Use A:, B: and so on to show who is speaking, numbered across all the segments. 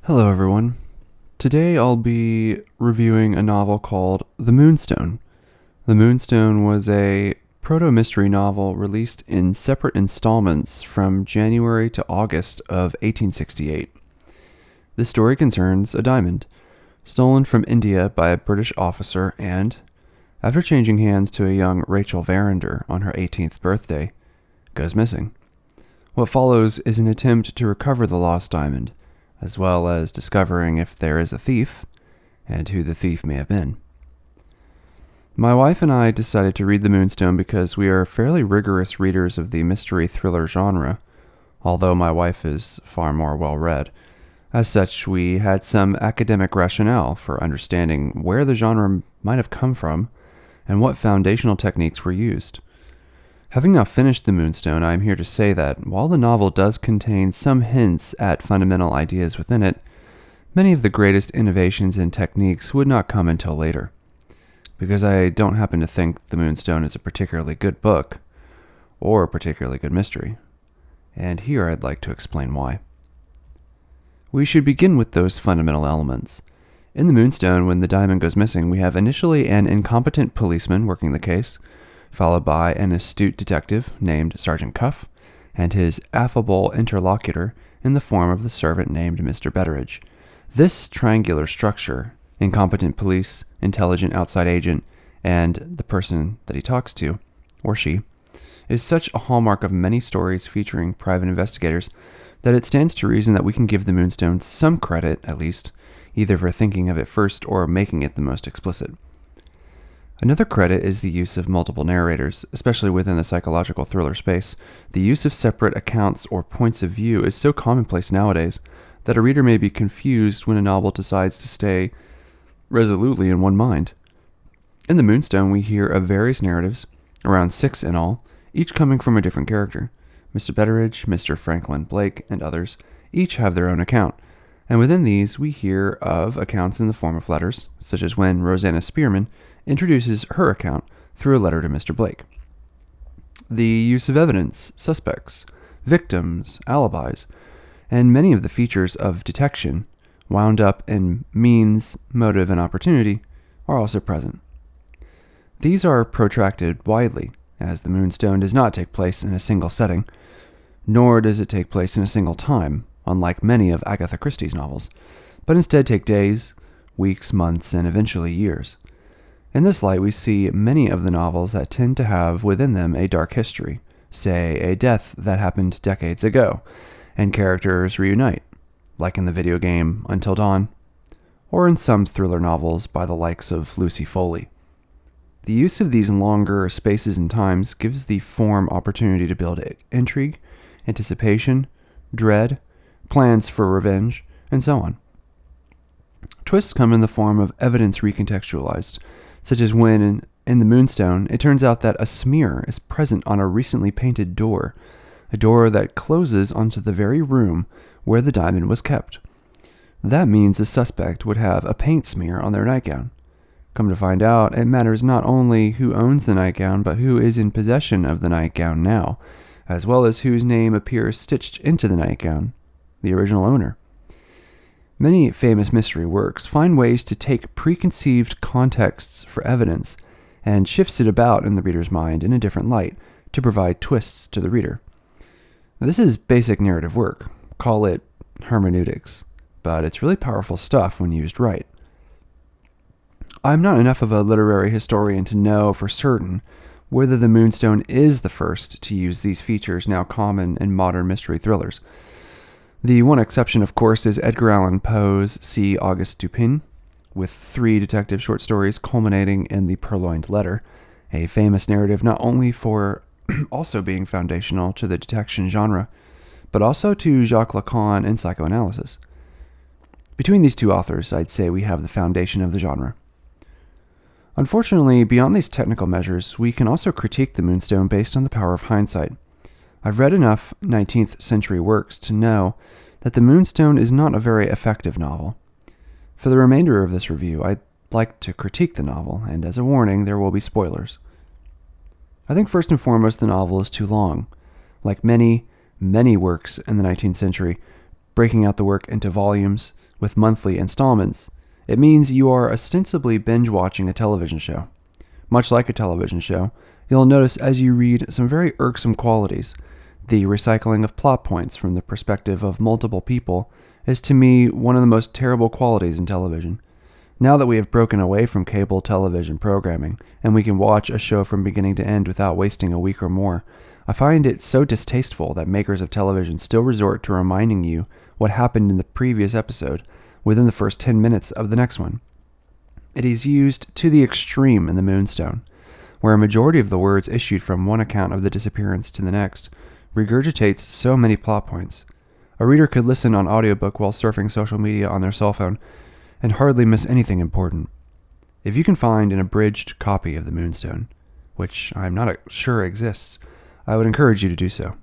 A: Hello, everyone. Today I'll be reviewing a novel called The Moonstone. The Moonstone was a proto-mystery novel released in separate installments from January to August of 1868. The story concerns a diamond, stolen from India by a British officer and, after changing hands to a young Rachel Verinder on her 18th birthday, goes missing. What follows is an attempt to recover the lost diamond, as well as discovering if there is a thief, and who the thief may have been. My wife and I decided to read The Moonstone because we are fairly rigorous readers of the mystery thriller genre, although my wife is far more well-read. As such, we had some academic rationale for understanding where the genre might have come from and what foundational techniques were used. Having now finished The Moonstone, I am here to say that while the novel does contain some hints at fundamental ideas within it, many of the greatest innovations and techniques would not come until later. Because I don't happen to think The Moonstone is a particularly good book, or a particularly good mystery. And here I'd like to explain why. We should begin with those fundamental elements. In The Moonstone, when the diamond goes missing, we have initially an incompetent policeman working the case, followed by an astute detective named Sergeant Cuff, and his affable interlocutor in the form of the servant named Mr. Betteridge. This triangular structure, incompetent police, intelligent outside agent, and the person that he talks to, or she, is such a hallmark of many stories featuring private investigators that it stands to reason that we can give The Moonstone some credit, at least, either for thinking of it first or making it the most explicit. Another credit is the use of multiple narrators, especially within the psychological thriller space. The use of separate accounts or points of view is so commonplace nowadays that a reader may be confused when a novel decides to stay resolutely in one mind. In The Moonstone, we hear of various narratives, around 6 in all, each coming from a different character. Mr. Betteridge, Mr. Franklin Blake, and others each have their own account, and within these we hear of accounts in the form of letters, such as when Rosanna Spearman introduces her account through a letter to Mr. Blake. The use of evidence, suspects, victims, alibis, and many of the features of detection wound up in means, motive, and opportunity are also present. These are protracted widely, as The Moonstone does not take place in a single setting, nor does it take place in a single time, unlike many of Agatha Christie's novels, but instead take days, weeks, months, and eventually years. In this light, we see many of the novels that tend to have within them a dark history, say a death that happened decades ago, and characters reunite, like in the video game Until Dawn, or in some thriller novels by the likes of Lucy Foley. The use of these longer spaces and times gives the form opportunity to build intrigue, anticipation, dread, plans for revenge, and so on. Twists come in the form of evidence recontextualized, such as when, in The Moonstone, it turns out that a smear is present on a recently painted door, a door that closes onto the very room where the diamond was kept. That means the suspect would have a paint smear on their nightgown. Come to find out, it matters not only who owns the nightgown, but who is in possession of the nightgown now, as well as whose name appears stitched into the nightgown, the original owner. Many famous mystery works find ways to take preconceived contexts for evidence and shifts it about in the reader's mind in a different light to provide twists to the reader. This is basic narrative work. Call it hermeneutics, but it's really powerful stuff when used right. I'm not enough of a literary historian to know for certain whether The Moonstone is the first to use these features now common in modern mystery thrillers. The one exception, of course, is Edgar Allan Poe's C. Auguste Dupin, with 3 detective short stories culminating in The Purloined Letter, a famous narrative not only for also being foundational to the detection genre, but also to Jacques Lacan in psychoanalysis. Between these two authors, I'd say we have the foundation of the genre. Unfortunately, beyond these technical measures, we can also critique The Moonstone based on the power of hindsight. I've read enough 19th century works to know that The Moonstone is not a very effective novel. For the remainder of this review, I'd like to critique the novel, and as a warning, there will be spoilers. I think first and foremost the novel is too long. Like many works in the 19th century, breaking out the work into volumes with monthly installments, it means you are ostensibly binge-watching a television show. Much like a television show, you'll notice as you read some very irksome qualities. The recycling of plot points from the perspective of multiple people is to me one of the most terrible qualities in television. Now that we have broken away from cable television programming, and we can watch a show from beginning to end without wasting a week or more, I find it so distasteful that makers of television still resort to reminding you what happened in the previous episode within the first 10 minutes of the next one. It is used to the extreme in the Moonstone, where a majority of the words issued from one account of the disappearance to the next regurgitates so many plot points. A reader could listen on audiobook while surfing social media on their cell phone and hardly miss anything important. If you can find an abridged copy of the Moonstone, which I'm not sure exists, I would encourage you to do so.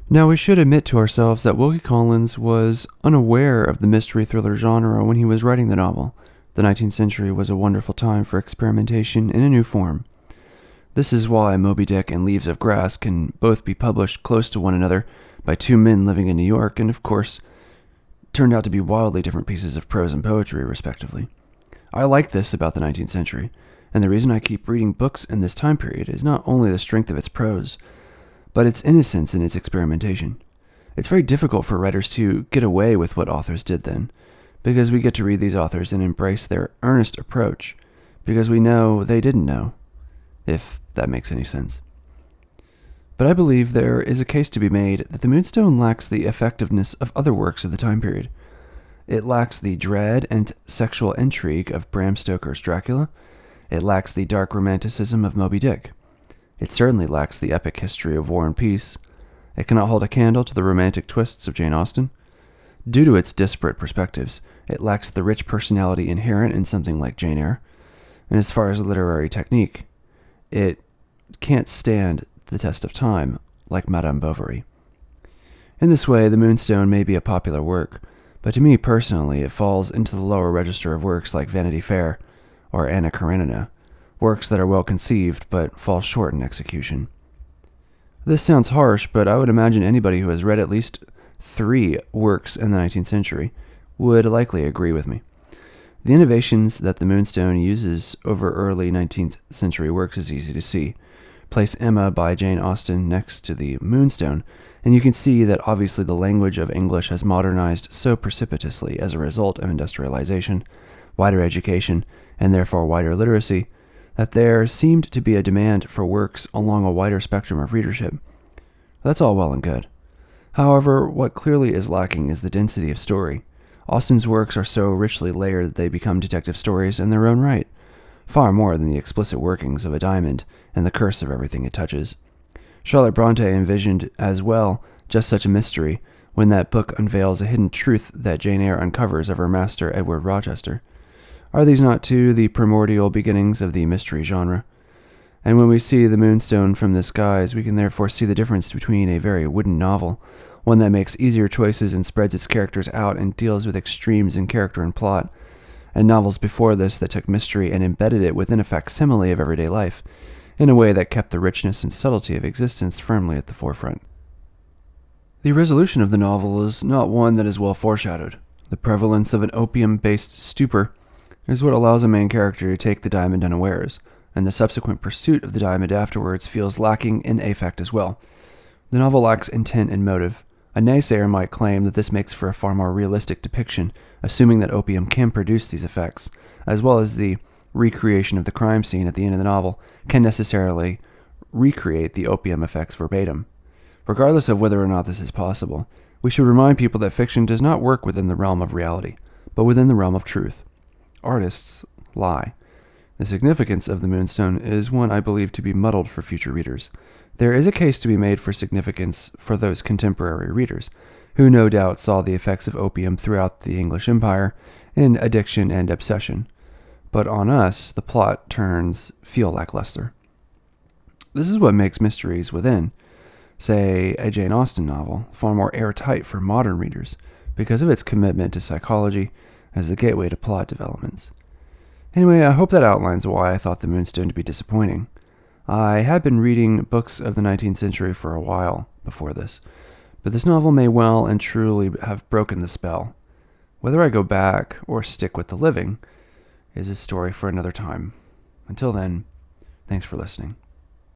A: Now, we should admit to ourselves that Wilkie Collins was unaware of the mystery thriller genre when he was writing the novel. The 19th century was a wonderful time for experimentation in a new form. This is why Moby Dick and Leaves of Grass can both be published close to one another by two men living in New York, and of course, turned out to be wildly different pieces of prose and poetry, respectively. I like this about the 19th century, and the reason I keep reading books in this time period is not only the strength of its prose, but its innocence in its experimentation. It's very difficult for writers to get away with what authors did then, because we get to read these authors and embrace their earnest approach, because we know they didn't know, if that makes any sense. But I believe there is a case to be made that the Moonstone lacks the effectiveness of other works of the time period. It lacks the dread and sexual intrigue of Bram Stoker's Dracula. It lacks the dark romanticism of Moby Dick. It certainly lacks the epic history of War and Peace. It cannot hold a candle to the romantic twists of Jane Austen. Due to its disparate perspectives, it lacks the rich personality inherent in something like Jane Eyre. And as far as literary technique, it can't stand the test of time like Madame Bovary. In this way, the Moonstone may be a popular work, but to me personally, it falls into the lower register of works like Vanity Fair or Anna Karenina, works that are well conceived but fall short in execution. This sounds harsh, but I would imagine anybody who has read at least 3 works in the 19th century would likely agree with me. The innovations that the Moonstone uses over early 19th century works is easy to see. Place Emma by Jane Austen next to the Moonstone, and you can see that obviously the language of English has modernized so precipitously as a result of industrialization, wider education, and therefore wider literacy, that there seemed to be a demand for works along a wider spectrum of readership. That's all well and good. However, what clearly is lacking is the density of story. Austen's works are so richly layered that they become detective stories in their own right, far more than the explicit workings of a diamond and the curse of everything it touches. Charlotte Bronte envisioned as well just such a mystery when that book unveils a hidden truth that Jane Eyre uncovers of her master Edward Rochester. Are these not, too, the primordial beginnings of the mystery genre? And when we see the Moonstone from the skies, we can therefore see the difference between a very wooden novel, one that makes easier choices and spreads its characters out and deals with extremes in character and plot, and novels before this that took mystery and embedded it within a facsimile of everyday life, in a way that kept the richness and subtlety of existence firmly at the forefront. The resolution of the novel is not one that is well foreshadowed. The prevalence of an opium-based stupor is what allows a main character to take the diamond unawares, and the subsequent pursuit of the diamond afterwards feels lacking in affect as well. The novel lacks intent and motive. A naysayer might claim that this makes for a far more realistic depiction, assuming that opium can produce these effects, as well as the recreation of the crime scene at the end of the novel can necessarily recreate the opium effects verbatim. Regardless of whether or not this is possible, we should remind people that fiction does not work within the realm of reality, but within the realm of truth. Artists lie. The significance of the Moonstone is one I believe to be muddled for future readers. There is a case to be made for significance for those contemporary readers, who no doubt saw the effects of opium throughout the English Empire in addiction and obsession. But on us, the plot turns feel lackluster. This is what makes mysteries within, say, a Jane Austen novel, far more airtight for modern readers, because of its commitment to psychology as the gateway to plot developments. Anyway, I hope that outlines why I thought the Moonstone to be disappointing. I had been reading books of the 19th century for a while before this, but this novel may well and truly have broken the spell. Whether I go back or stick with the living is a story for another time. Until then, thanks for listening.